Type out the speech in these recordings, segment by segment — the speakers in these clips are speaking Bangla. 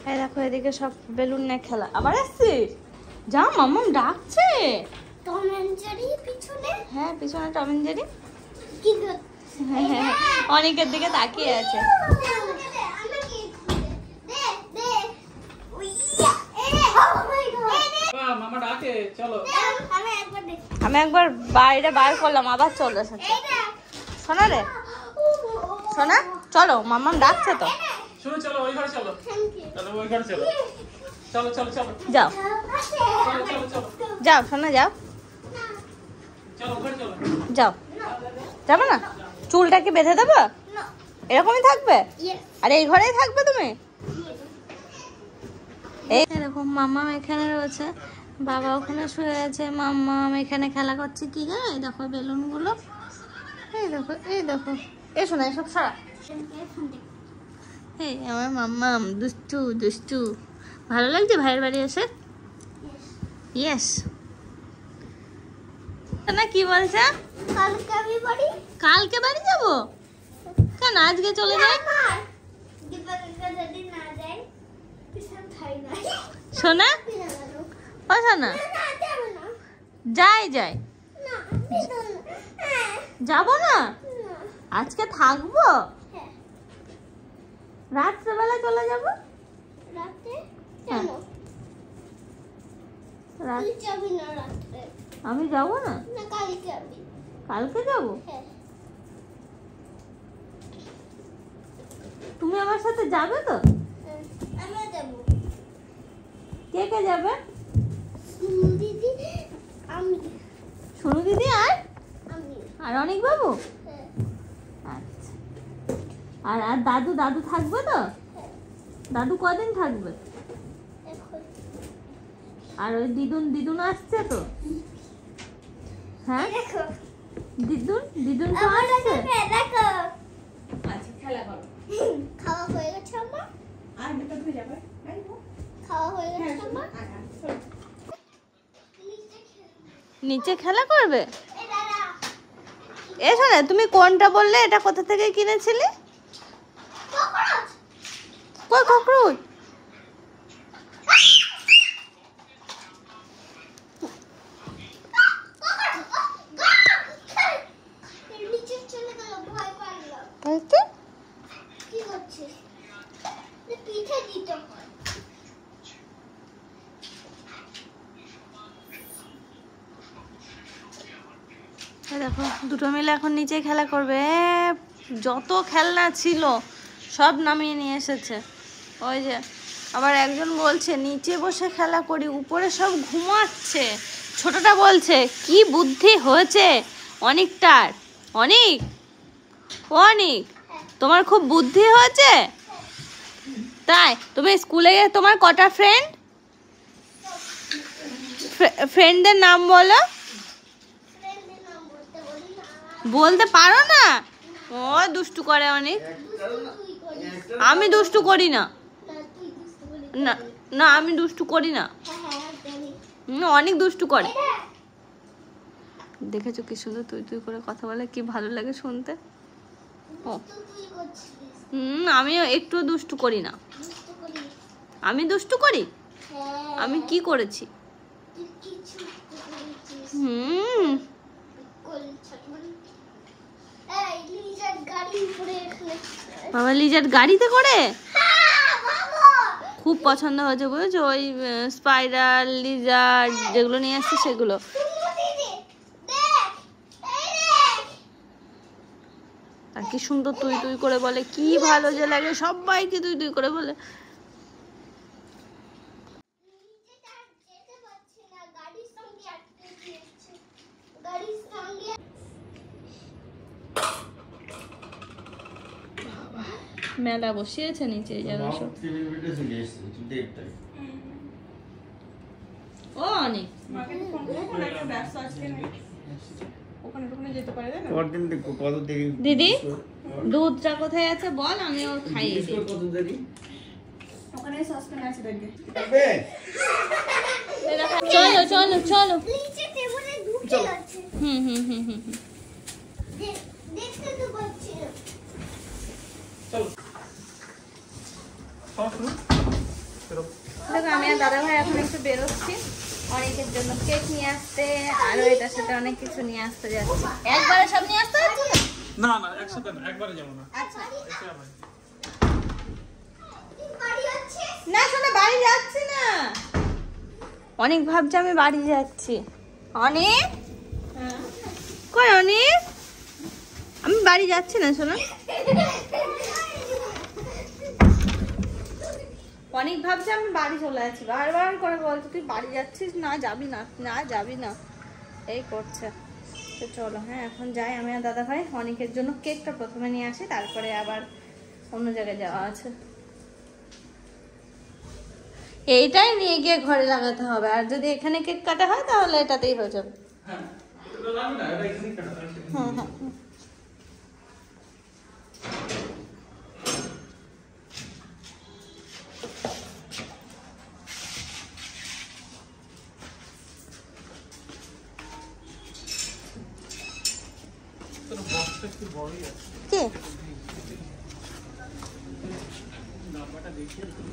এই দেখো এদিকে সব বেলুন নিয়ে খেলা। আবার আসছে, যা মাম্মাম ডাকছে। টম এন্ড জেরি পিছনে, হ্যাঁ পিছনে টম এন্ড জেরি। কি হ্যাঁ অনেকের দিকে তাকিয়ে আছে। আমি একবার বাইরে বার করলাম, আবার চলে এসেছে। শোনা রে শোনা, চলো মাম্মাম ডাকছে তো। চলো ওই ঘরে চলো, চলো ওই ঘরে চলো, চলো চলো চলো যাও চলো চলো চলো যাও শোনা, যাও চলো ঘরে চলো। যাও, যাবে না? চুলটা কি বেঁধে দেবো? এরকমই থাকবে? আর এই ঘরেই থাকবে তুমি? এই এরকম মাম্মাম এখানে রয়েছে, বাবা ওখানে শুয়ে আছে, মাম্মাম এখানে খেলা করছে। কি জানো, এই দেখো বেলুন গুলো, এই দেখো এই দেখো। এসো না, এসব সরা। এই আমার মাম্মাম দুষ্টু দুষ্টু। ভালো লাগছে ভাইয়ের বাড়ি এসে? ইয়েস না, কি বলছে? কালকে বাড়ি যাবো? কেন আজকে চলে যাই? শোনা ও শোনা, যাই যাই, যাবো না আজকে, থাকবো রাত্রেবেলা চলে যাবো। আমি যাবো না, কালকে যাবো। তুমি আমার সাথে যাবে তো? কে কে যাবে? সোনু দিদি আর অনেক বাবু। আচ্ছা, আর আর দাদু, দাদু থাকবে তো? দাদু কদিন থাকবে? আর ওই দিদুন, দিদুন আসছে তো? হ্যাঁ দিদুন, দিদুন তো আসছে। আচ্ছা খেলা করো। খাওয়া হয়ে গেছে আমার, আর বেটা ধুয়ে যাবে। খাওয়া হয়ে গেছে আমার। নিচে খেলা করবে? এসো না, তুমি কোনটা বললে? এটা কোথা থেকে কিনেছিলে? কই ককরোচ? কি করছিস? পিঠে দিতে হয়। দেখো দুটো মিলে এখন নিচে খেলা করবে। যত খেলনা ছিল সব নামিয়ে নিয়ে এসেছে। ওই যে আবার একজন বলছে নিচে বসে খেলা করি, উপরে সব ঘুমাচ্ছে। ছোটটা বলছে কি বুদ্ধি হয়েছে অনেকটার। অনেক অনেক তোমার খুব বুদ্ধি হয়েছে। তাই তুমি স্কুলে গিয়ে তোমার কটা ফ্রেন্ড? ফ্রেন্ডদের নাম বলো। বলতে পারো না? ও দুষ্টু করে অনেক। আমি দুষ্টু করি না, না না আমি দুষ্টু করি না। অনেক দুষ্টু করে। দেখেছো কি সুন্দর তুই তুই করে কথা বলে, কি ভালো লাগে শুনতে। ও আমিও একটু দুষ্টু করি না। আমি দুষ্টু করি? আমি কি করেছি? বাবা লিজার গাড়িতে করে খুব পছন্দ হয়েছে বুঝেছো। ওই স্পাইডার লিজার যেগুলো নিয়ে আসছে সেগুলো। আর কি সুন্দর তুই তুই করে বলে, কি ভালো যে লাগে। সবাইকে তুই তুই করে বলে। মেলা বসিয়েছে নিচে জানো সব। ও অনেক দিদি দুধটা কোথায় আছে বল, আমিও খাইয়ে দিই। চলো চলো চলো। হুম হুম হুম হুম হুম। দেখো আমি আর দাদা ভাই এখন একটু বেরোচ্ছি অনেকের জন্য কেক নিয়ে আসতে, আর এটার সাথে অনেক কিছু নিয়ে আসতে যাচ্ছি। একবারে সব নিয়ে আসতে হচ্ছে না না একসাথে না, একবারে যাবো না। আচ্ছা এসে আবার। বাড়ি আছে না শোনা, বাড়ি যাচ্ছি না। অনেক ভাবছে আমি বাড়ি যাচ্ছি। অনেক কই অনেক, আমি বাড়ি যাচ্ছি না শোনা। অনেক ভাবছে আমি বাড়ি চলে যাচ্ছি, বারবার করে বলছে তুই বাড়ি যাচ্ছিস, না যাবি না, না যাবি না, এই করছে। তো চলো হ্যাঁ এখন যাই আমি আর দাদা ভাই। অনেকের জন্য কেকটা প্রথমে নিয়ে আসি, তারপরে আবার অন্য জায়গায় যাওয়া আছে। এইটাই নিয়ে গিয়ে ঘরে লাগাতে হবে, আর যদি এখানে কেক কাটা হয় তাহলে এটাতেই হয়ে যাবে। হ্যাঁ এটা লাগবে না, এটা এখানেই কাটা আছে। হ্যাঁ হ্যাঁ তোর বক্সটা একটু বড়ই আছে। কে নাম্বারটা দেখিয়ে দাও।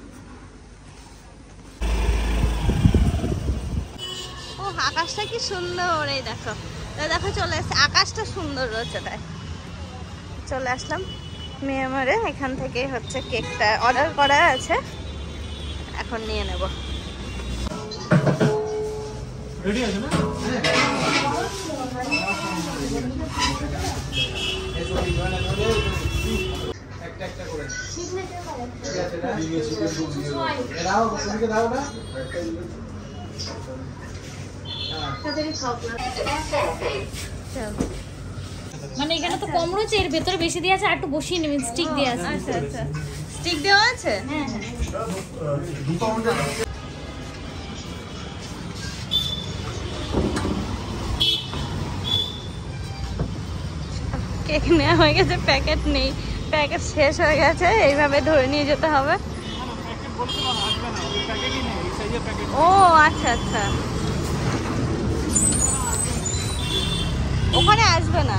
ও আকাশটা কি সুন্দর, এই দেখো, এই দেখো চলে এসছে, আকাশটা সুন্দর রয়েছে, তাই চলে আসলাম মিয়ানমারে। এখান থেকে হচ্ছে কেকটা অর্ডার করা আছে, এখন নিয়ে নেব। রেডি আছে না? একটা একটা করে দাও, তুমি দাও না। মানে এখানে তো কম রয়েছে, এর ভেতরে বেশি দিয়ে আছে, আর একটু বসিয়ে নেবেন, স্টিক দিয়ে আছে। আচ্ছা আচ্ছা, স্টিক দেওয়া আছে। হ্যাঁ হ্যাঁ কেক নেওয়া হয়ে গেছে, প্যাকেট নেই, প্যাকেট শেষ হয়ে গেছে, এইভাবে ধরে নিয়ে যেতে হবে। ও আচ্ছা আচ্ছা, ওখানে আসবে না।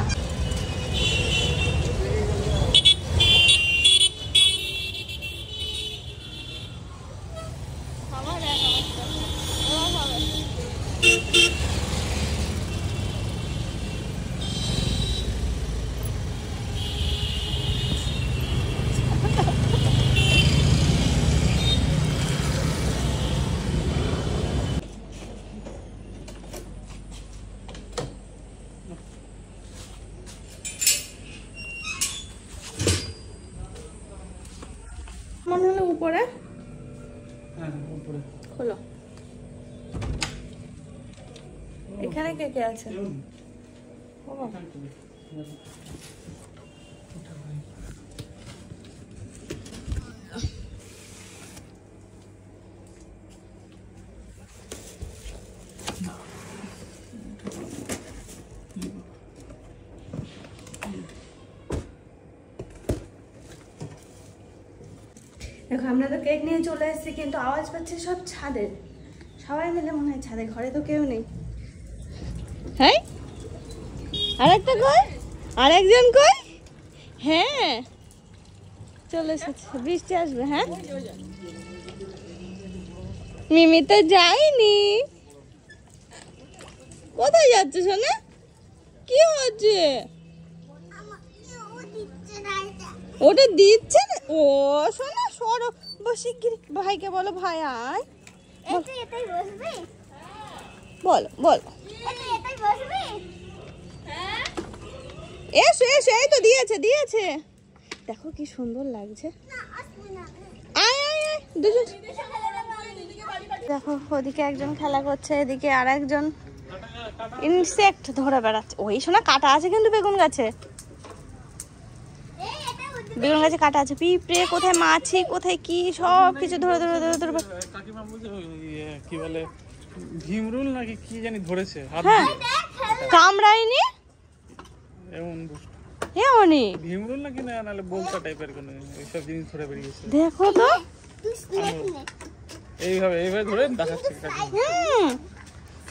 মনে হলো উপরে হ্যাঁ উপরে খোলো, এখানে কে কে আছে? ও বাবা। দেখো আমরা তো কেক নিয়ে চলে এসেছি, কিন্তু আওয়াজ পাচ্ছে সব ছাদের, সবাই মিলে মনে হয় ছাদে, ঘরে তো কেউ নেই। হ্যাঁ আরেকটা কই, আরেকজন কই? হ্যাঁ চলে এসেছে, বৃষ্টি আসবে। হ্যাঁ মিমি তো যায়নি, কোথায় যাচ্ছে সোনা? কি হচ্ছে? ওটা দিচ্ছে না ও সোনা, সরো শিগগিরি ভাইকে বলো, ভাই আয় এটাই বসবে, বলো বলো। এটাই বসবে। এসো এসো, এই তো দিয়েছে দিয়েছে, দেখো কি সুন্দর লাগছে। না আসবে না। আয় আয় আয় দুজন। দেখো ওদিকে একজন খেলা করছে, এদিকে আর একজন ইনসেক্ট ধরে বেড়াচ্ছে। ওই শোনা কাটা আছে কিন্তু বেগুন গাছে, বেগুন গাছে কাটা আছে, পিঁপড়ে কোথায়, মাছি কোথায়, কি সব কিছু ধরে ধরে ধরে ধরে। কাকিমা বলছে কি বলে ভীমরুল নাকি কি জানি ধরেছে হাত হ্যাঁ দিয়ে। কামড়ায়নি এমন দুষ্ট। হে অনেক, ভীমরুল নাকি না, নাহলে বলতা টাইপের কোনো এইসব জিনিস ধরে বেরিয়েছে। দেখো তো এইভাবে এইভাবে ধরে দেখাচ্ছে কাকিমা।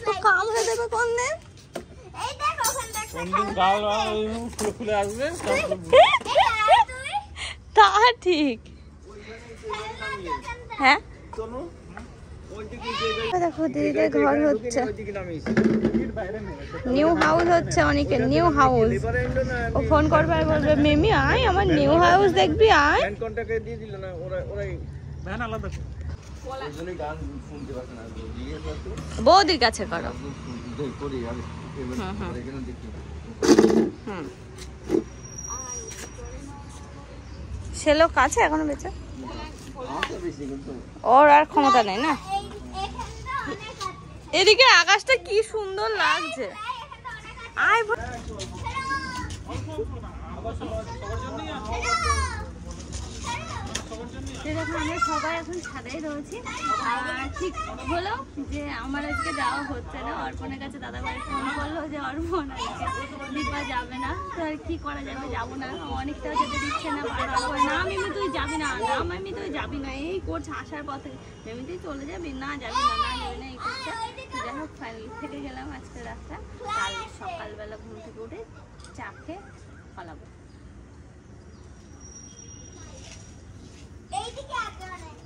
তো কামড়ে দেবে কোন দিন? এই দেখ ওখানে দেখ। কোনদিন গাল ফুলে ফুলে আসবে তারপরে তা ঠিক। হ্যাঁ দেখো দিদিদের ঘর হচ্ছে, নিউ হাউস হচ্ছে, অনেকের নিউ হাউস। ও ফোন করবে আর বলবে মিমি আয় আমার নিউ হাউস দেখবি আয়। বৌদির কাছে করো। সে লোক আছে এখনো বেঁচে, ওর আর ক্ষমতা নেই না। এদিকে আকাশটা কি সুন্দর লাগছে। আয় দেখো আমরা সবাই এখন ছাদেই রয়েছি। আর ঠিক হলো যে আমার আজকে যাওয়া হচ্ছে না, অর্পণের কাছে দাদা ভাই ফোন করলো যে অর্পণ আজকে দীপা যাবে না, তো আর কি করা যাবে, যাবো না। অনেকটাও যেতে দিচ্ছে না, না মিমি তুই যাবি না, না মিমি তুই যাবি না, এই করছে আসার পথে মিমি তুই চলে যাবি, না যাবি না, না যাবি না, এই করছে। যাই হোক ফাইনালি থেকে গেলাম আজকে রাস্তা। কাল সকালবেলা ঘুম থেকে উঠে চা খেয়ে পালাবো। এইদিকে আছে অনেক।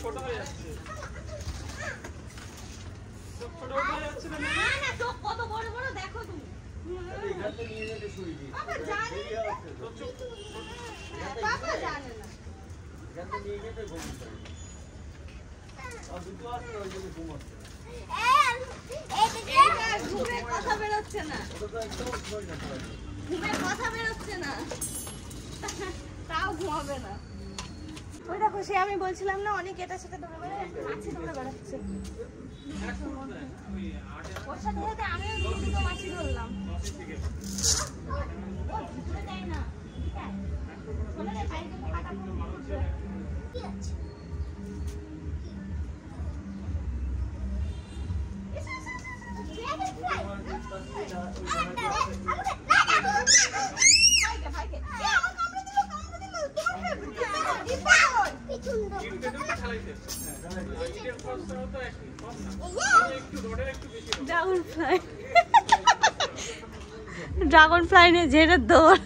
ছোট হয়ে যাচ্ছে, না না চোখ কত বড় বড় দেখো তুমি। বাবা জানে, বাবা জানে না। ঘুমের কথা বেরোচ্ছে না, ঘুমের কথা বেরোচ্ছে না, তাও ঘুমাবে না। ওই দেখো সে আমি বলছিলাম না অনেক এটার সাথে দৌড়ে বেড়াচ্ছে, মাছি দৌড়ে বেড়াচ্ছে। ওর সাথে সাথে আমিও দুটো মাছি ধরলাম। ড্রাগন ফ্লাই নিয়ে যেটা দৌড়।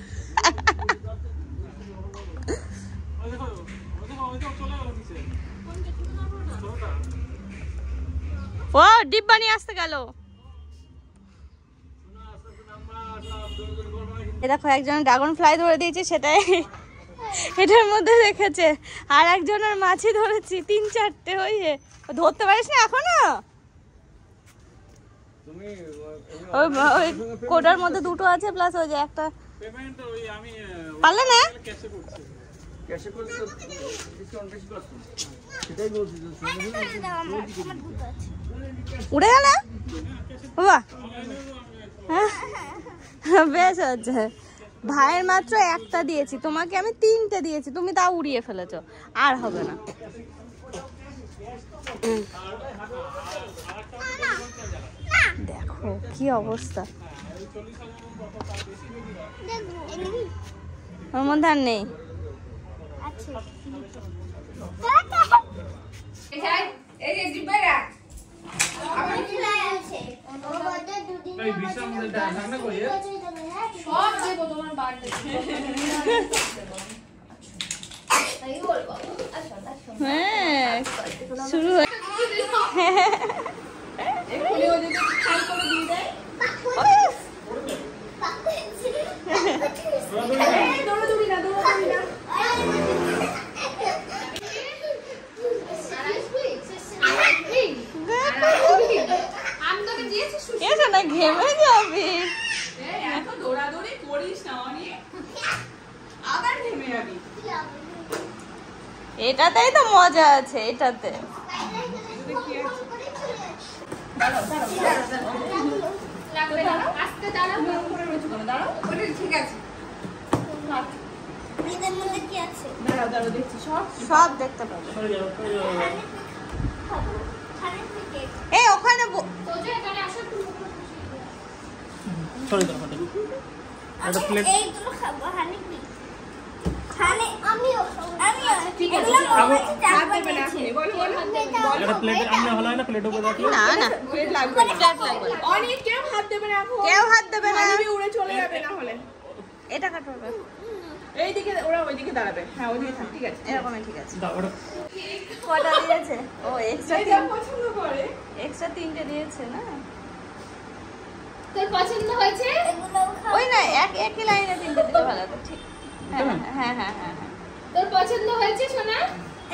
ও ডিব্বা নিয়ে আসতে গেল। এ দেখো একজন ড্রাগন ফ্লাই ধরে দিয়েছে, সেটাই এটার মধ্যে রেখেছে। আর একজনের মাছি ধরেছি 3-4টে হয়ে। ধরতে পারিস না এখনো? ওই কোটার মধ্যে দুটো আছে প্লাস ওই যে একটা পারলে না। উড়ে গেল বাবা। বেশ হচ্ছে, ভাইয়ের মাত্র একটা দিয়েছি, তোমাকে আমি 3টে দিয়েছি, তুমি তাও উড়িয়ে ফেলেছো, আর হবে না। দেখো কি অবস্থা, ওর মধ্যে আর নেই। হ্যাঁ শুরু না, ঘেমে যাবি। এটাতেই তো মজা আছে, এটাতে। সব দেখতে পাবো। এই ওখানে কেউ হাত দেবে না, এটা কাটবে। এইদিকে ওরা ওইদিকে দাঁড়াবে। হ্যাঁ ওইদিকে থাক, ঠিক আছে। এরকমই ঠিক আছে। দাও ওটা কটা দিয়েছে? ও এক্সট্রা এটা পছন্দ করে। এক্সট্রা 3টে দিয়েছে না? তোর পছন্দ হয়েছে? এগুলোও খাও। ওই না একই লাইনে 3টে দিলে ভালো হতো। ঠিক। হ্যাঁ হ্যাঁ হ্যাঁ হ্যাঁ হ্যাঁ। তোর পছন্দ হয়েছে সোনা?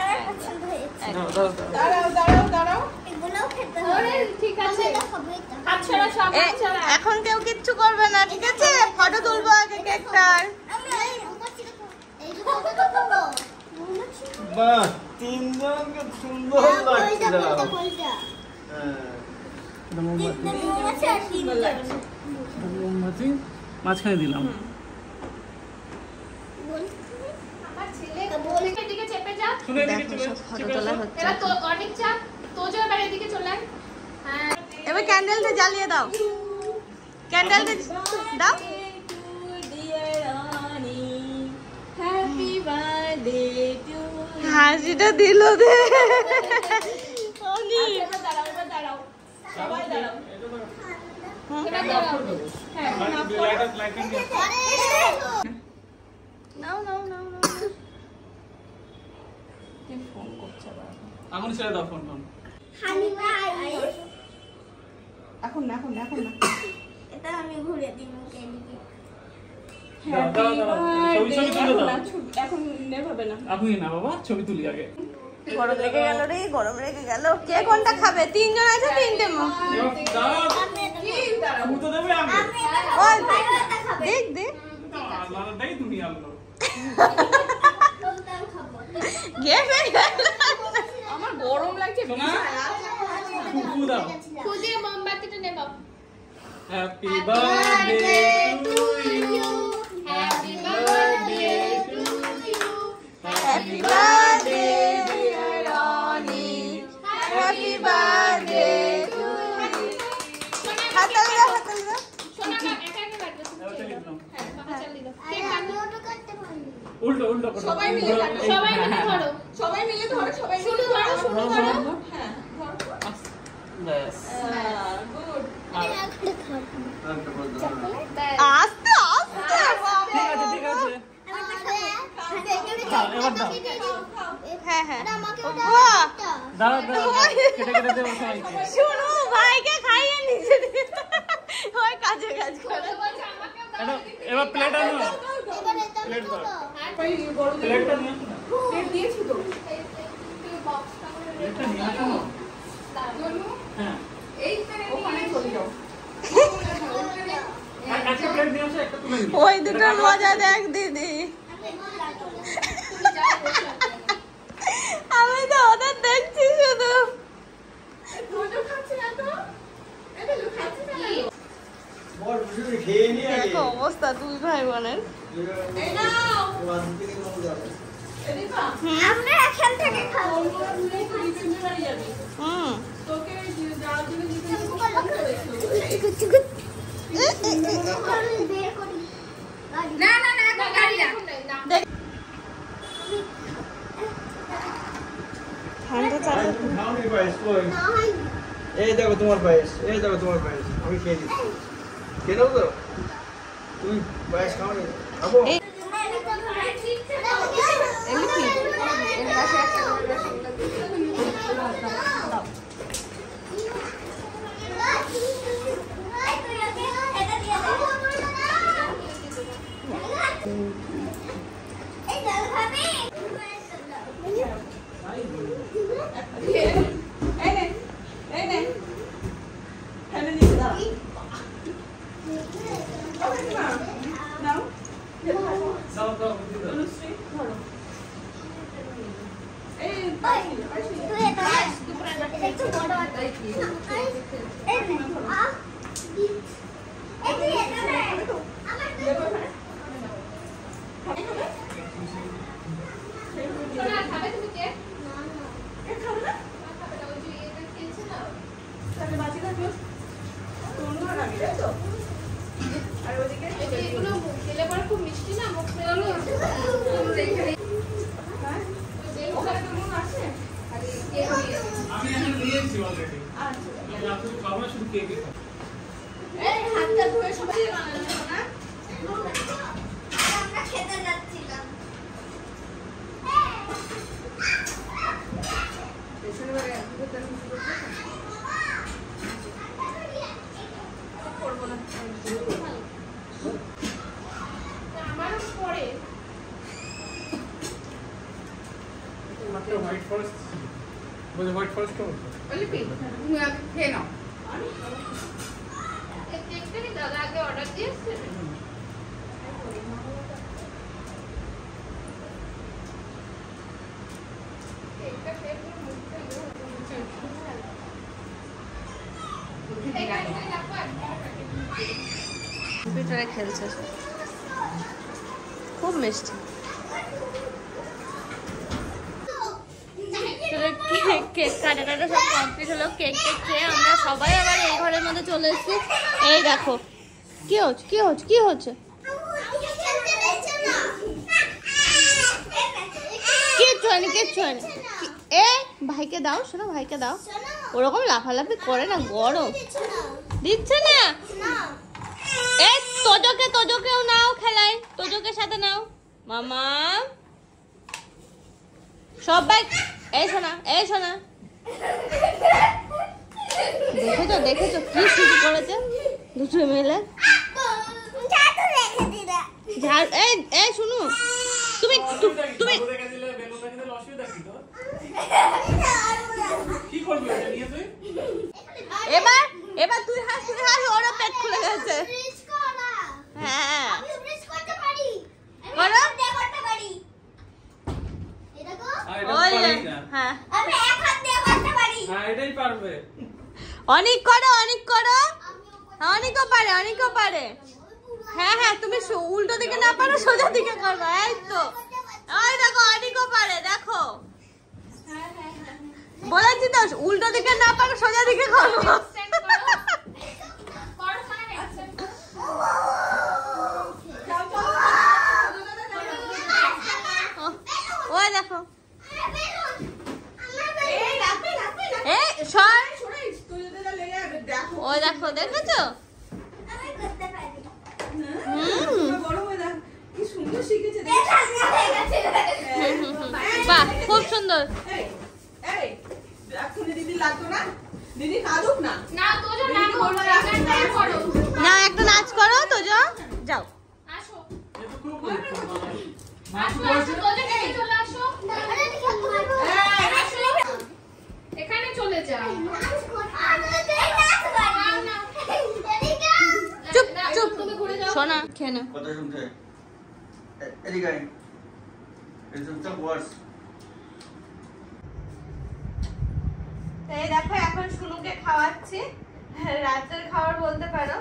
আমার পছন্দ হয়েছে। দাও দাও দাও। দাঁড়াও। এগুলোও খেতে ওরে, হবে। ঠিক আছে। এটা হবে এটা। হাত ছড়া সব হাত ছড়া। এখন কেউ কিচ্ছু করবে না, ঠিক আছে? ফটো তুলবো আগে কেকটার। আমি এই মোমবাতি দেখো। এইগুলো কত বড়। মোমবাতি। বাহ, তিনজনকে সুন্দর লাগছে। কোনটা? হ্যাঁ। মোমবাতি আর তিনটা। মোমবাতি মাঝখানে দিলাম। আমার ছেলে বলে এদিকে চেপে যা। শুনে এদিকে দেখো চলে সব ফটো চেপে তোলা আসো। হচ্ছে। এবার তো অনেক চাপ। তোজো এবার এদিকে চলে আয়। হ্যাঁ। এবার ক্যান্ডেলটা জ্বালিয়ে দাও। ক্যান্ডেলটা দাও। হাসিটা দিল দে। অনি। এবার দাঁড়াও। সবাই দাঁড়াও। এবার দাঁড়াও। হ্যাঁ, লাইটিং দিয়ে নাও নাও নাও নাও। ফোন করছে আবার। আগুন ছেড়ে দাও ফোন। হানি ভাই। এখন না। এটা আমি ঘুরে দিব এদিকে। দাও দাও দাও। ছবি তুলে দাও। এখন নেভাবে না। আপনি না বাবা, ছবি তুলি আগে। গরম লেগে গেল রে, গরম লেগে গেল। কে কোনটা খাবে? 3 জন আছে, 3টে মুখ। দাও। আমি এটা খাবো। তুমি তো দেবে আগে। আমি এটা খাবো। ওই ভাই এটা খাবে। দেখ দেখ। আল্লাহটাই দুনিয়া আল্লাহ। কোনটা খাবো? গেমে গেল। আমার গরম লাগছে। শোনা? ফুফু দাও। খুঁজে মোমবাতিটা নেব। Happy birthday to you. Happy birthday to you. Happy birthday dear Oni. Happy birthday to you. হাততালি দাও, হাততালি দাও। সোনা একা একা বাজবে। এবার চালিয়ে দাও। হ্যাঁ, বাবা চালিয়ে দাও। আরে আমি ওটা করতে পারি। উল্টো উল্টো করো। সবাই মিলে থাকো। সবাই মিলে ধরো। সবাই মিলে ধরো। শুরু ধরো, শুরু ধরো, ধরো। ধরো। হ্যাঁ, ধরো। ব্যাস। গুড। আমি এখন খাবো। একটা করে দাও। ব্যাস। আস্তে আস্তে ঠিক আছে ঠিক আছে। দাও, এবার দাও। হ্যাঁ হ্যাঁ। আমাকে বাহ! দাঁড়াও দাঁড়াও। কেটে কেটে দেবো সবাইকে। শুনো, ভাইকে খাইয়ে নিজে দিয়ে। ওই কাজে কাজ করে। এটা এবার প্লেট আনো। এবার এটা আমি প্লেট দাও। খাবো। ওই বড় প্লেটটা নিয়ে আসো না। প্লেট দিয়েছি তো। প্লেটটা নিয়ে আসো না। হ্যাঁ। ওখানে চলে যাও। আর একটা প্লেট নিয়ে আসো, একটা তুলে নিও। ওই দুটোর মজা দেখ দিদি। আমি তো ওদের দেখছি শুধু। দুটো খাচ্ছে না তো? এটা লোক খাচ্ছে না। বল, বসে খেয়ে নিয়ে আগে। দেখো অবস্থা দুই ভাই বোনের। এই নাও। এবার দিকে কোথাও যাবে। এদিকে আ। আমরা এখান থেকে খাবো। তোমরা দুজনে তো ডিফেন্স বাড়ি যাবি। হুম। তোকে যাওয়ার জন্য ডিফেন্স ফোন করেছিল। বের করি। না না না এখন গাড়ি রাখুন না। ঠান্ডা চালু। তুমি খাওনি পায়েস কই? না হয় এই দেখো তোমার পায়েস, এই দেখো তোমার পায়েস। আমি খেয়ে দিচ্ছি। খেয়ে নাও তো। তুমি পায়েস খাওনি? খাবো? এই ফেলে নিয়ে দাও। নাও। দাও দাও বুদ্ধি দাও। অনুশ্রী, ধরো। এই তুই এটা একটু বড় আছে। এই নে। এই তুই এটা নে। আমার সোনা খাবে তুমি কে? খাবে না? খাবে না, ওই যে এটা খেয়েছে না। তাহলে বাজি থাকলো। তনু আর আমি, তাই তো? আর ওদিকে এই যে এগুলো খেলে পরে খুব মিষ্টি না, মুখ ফেরানো। হ্যাঁ? ওখানে তো মন আছে? আমি এখন নিয়েছি অলরেডি। আচ্ছা। আমি আপনি খাবো না, শুধু কেকই খাবো। এই হাতটা ধুয়ে সবাই বানানো না? আমরা খেতে যাচ্ছিলাম। হোয়াইট ফরেস্ট বলে হোয়াইট ফরেস্ট কেমন লিপি তুমি আগে খেয়ে নাও দাদা আগে অর্ডার দিয়েছে কম্পিউটারে খেলছে খুব মিষ্টি। কেক কাটাটা সব কমপ্লিট হলো। কেক খেয়ে আমরা সবাই আবার এই ঘরের মধ্যে চলে এসেছি। এই দেখো কি হচ্ছে কি হচ্ছে কি হচ্ছে কিচ্ছু হয়নি কিচ্ছু হয়নি। এ ভাইকে দাও, শোনো ভাইকে দাও। ওরকম লাফালাফি করে না, গরম দিচ্ছে না। এ তোজোকেও নাও খেলাই, তোজোকের সাথে নাও মামা। সবাই এই শোনা দেখেছো কি শুরু করেছে দুটো মিলে। এই শুনু তুমি কি করবি এটা নিয়ে তুই? এবার তুই হাস ওরা পেট খুলে গেছে। হ্যাঁ করো। ওই যে, হ্যাঁ এটাই পারবে। অনেক করো অনেকও পারে। হ্যাঁ তুমি উল্টো দিকে না পারো, সোজা দিকে করবে। এই তো ওই দেখো অনেকও পারে, দেখো বলেছি তো, উল্টো দিকে না পারো সোজা দিকে করবো। ওই দেখো ওই দেখো দেখেছো। বাহ খুব সুন্দর। দিদি লাগতো না, দিদি কাঁদুক না। না তোজো না করো, না করো না একটা নাচ করো তো যাও। আসো এটা খুব ভালো। আসো তোজো এখানে চলে আসো, এখানে চলে যাও। চুপ শোনা খেয়ে না। কথা শুনতে এদিকে আয়। এই শুনতে ওয়ার্ডস। এই দেখো এখন শুনুকে খাওয়াচ্ছি, রাতের খাবার বলতে পারো।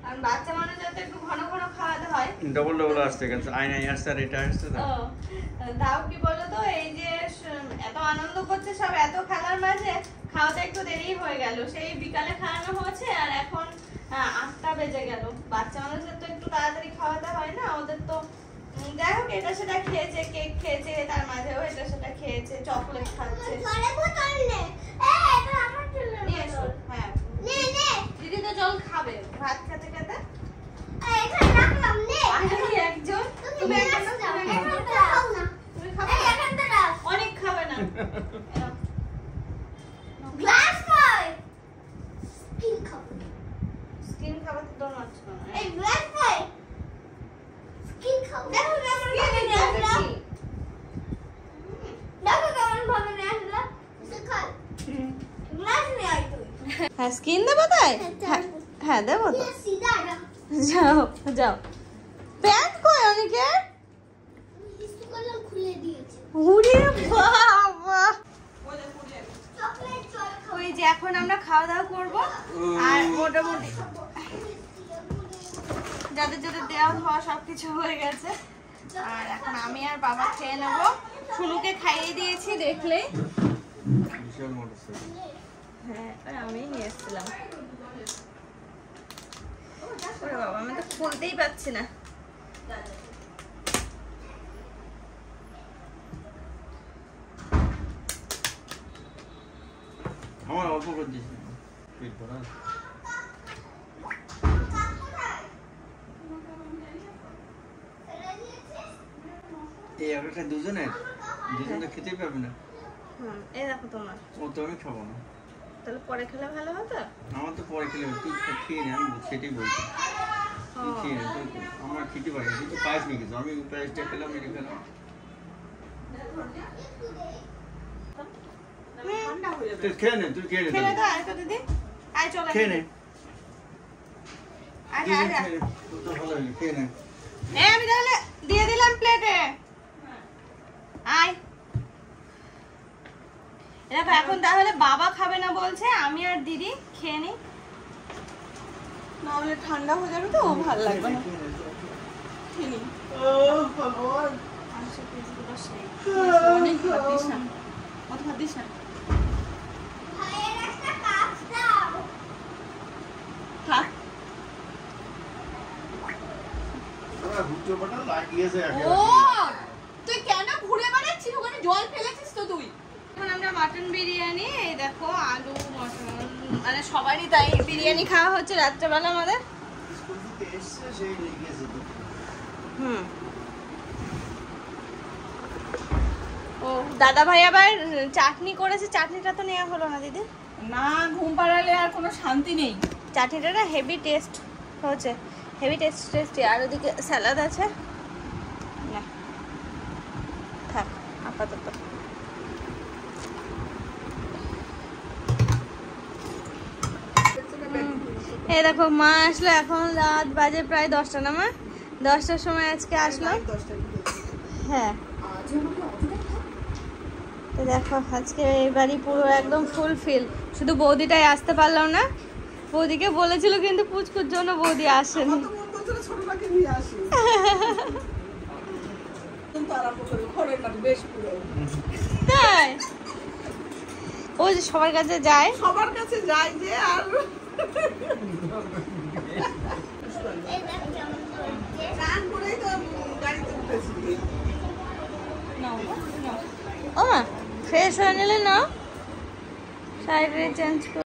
আর বাচ্চা মানুষ যাতে একটু ঘন ঘন খাওয়াতে হয়। ডবল আসছে কিন্তু আয়না আসছে আর এটা আসছে না। তাও কি বলো তো, এই যে এত আনন্দ করছে সব, এত খেলার মাঝে খাওয়াতে একটু দেরি হয়ে গেল। সেই বিকালে খাওয়ানো হয়েছে আর এখন 8টা বেজে গেল। বাচ্চা মানুষদের তো একটু তাড়াতাড়ি খাওয়াতে হয় না, ওদের তো যাই হোক এটা সেটা খেয়েছে, কেক খেয়েছে, তার মাঝেও এটা সেটা খেয়েছে, চকলেট খাচ্ছে। নিয়ে এসো। হ্যাঁ দিদি তো জল খাবে ভাত খেতে খেতে। একজন তুমি অনেক খাবে না। স্কিন খাবার তো মাছ হ্যাঁ স্কিন দেবো তাই। হ্যাঁ দেবো তো। যাও প্যান্ট কই অনেকে উড়ে বাবা। ওই যে এখন আমরা খাওয়া দাওয়া করবো আর মোটামুটি যাদের যাদের দেওয়া হওয়া সবকিছু হয়ে গেছে। আর এখন আমি আর বাবা খেয়ে নেবো। শুনুকে খাইয়ে দিয়েছি দেখলেই। হ্যাঁ আমি নিয়ে এসেছিলাম। ওরে বাবা আমি তো খুলতেই পাচ্ছি না। আমার অল্প করে দিয়েছি পেট ভরা। এই একটা দুজনে খেতেই পারবে না। এই দেখো তোমার। ও তো আমি খাবো না। তাহলে পরে খেলে ভালো হতো। আমার তো পরে খেলে তুই খেয়ে নে, আমি সেটাই বলছি। তুই খেয়ে নে, আমার খেতে পারি তুই তো পাইস নি কিছু, আমি প্রাইসটা খেলাম এটা খেলাম। ঠান্ডা হয়ে যাবে। তুই খেয়ে নে, তুই খেয়ে নে। খেলে তো আয় তো দিদি, আয় চলে খেয়ে নে। আয় খেয়ে আয় নে, আয়। খেয়ে নে। তোর তো ভালো লাগে, খেয়ে নে। আমি তাহলে দিয়ে দিলাম প্লেটে। আয় দেখো এখন তাহলে বাবা খাবে না বলছে, আমি আর দিদি খেয়ে নিই। নাহলে ঠান্ডা হয়ে যাবে তো ভালো লাগবে না। খেয়ে নি। অনেক ভাত দিস না। অত ভাত দিস না। ভাইয়ের একটা কাপ দাও। থাক। তোরা হুচ্চোপাটা লাগিয়েছে ও একেবারে। তুই কেন ঘুরে বেড়াচ্ছিস? ওখানে জল ফেলেছিস তো তুই। এখন আমরা মাটন বিরিয়ানি, এই দেখো আলু মটন, মানে সবারই তাই বিরিয়ানি খাওয়া হচ্ছে রাত্রেবেলা আমাদের। স্কুল থেকে এসছে, সেই নিয়ে গেছে তো। হুম। ও দাদা ভাই আবার চাটনি করেছে, চাটনিটা তো নেওয়া হলো না দিদি। না, ঘুম পাড়ালে আর কোনো শান্তি নেই। চাটনিটা না হেভি টেস্ট হচ্ছে, হেভি টেস্টি। আর ওদিকে স্যালাড আছে না, থাক আপাতত। এই দেখো মা আসলো, এখন রাত বাজে প্রায় 10টা না মা? 10টার সময় আজকে আসলো। হ্যাঁ তো দেখো আজকে এই বাড়ি পুরো একদম ফুলফিল, শুধু বৌদিটাই আসতে পারলাম না। বৌদিকে বলেছিল কিন্তু পুচকুর জন্য বৌদি আসেনি। ছোটটাকে নিয়ে আসি। তারা পুকুরে ঘরের কাছে বেশ পুরো। তাই ও যে সবার কাছে যায়। সবার কাছে যাই যে আর এই দেখ কেমন করছে। স্নান করেই তো গাড়িতে উঠেছি। ও মা ফ্রেশ হয়ে নিলে না, শাড়ি চেঞ্জ